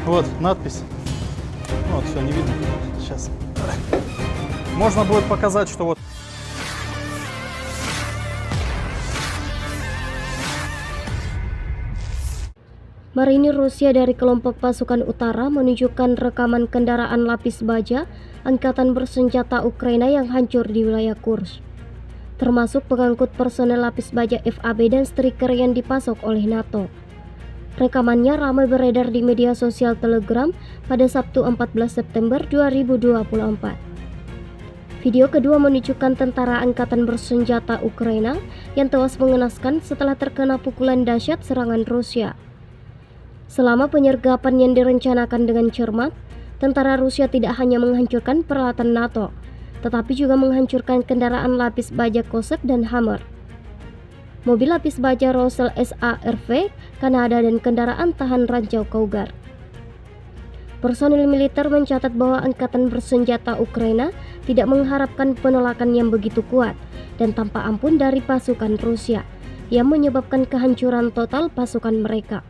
Вот надпись. Вот, все, не видно. Сейчас. Можно будет показать, что вот. Marinir Rusia dari kelompok pasukan utara menunjukkan rekaman kendaraan lapis baja angkatan bersenjata Ukraina yang hancur di wilayah Kursk, termasuk pengangkut personel lapis baja FAB dan striker yang dipasok oleh NATO. Rekamannya ramai beredar di media sosial Telegram pada Sabtu 14 September 2024. Video kedua menunjukkan tentara angkatan bersenjata Ukraina yang tewas mengenaskan setelah terkena pukulan dahsyat serangan Rusia. Selama penyergapan yang direncanakan dengan cermat, tentara Rusia tidak hanya menghancurkan peralatan NATO, tetapi juga menghancurkan kendaraan lapis baja Kosek dan Hammer, mobil lapis baja Rosel SARV Kanada dan kendaraan tahan ranjau Cougar. Personil militer mencatat bahwa angkatan bersenjata Ukraina tidak mengharapkan penolakan yang begitu kuat dan tanpa ampun dari pasukan Rusia, yang menyebabkan kehancuran total pasukan mereka.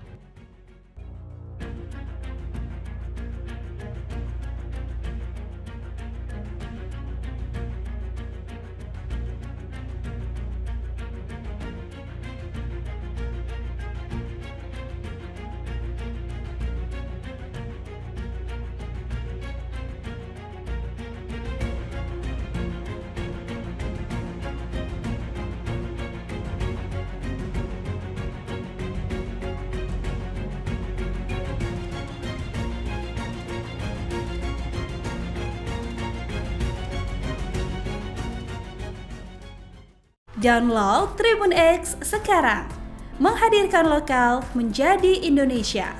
Download Tribun X sekarang, menghadirkan lokal menjadi Indonesia.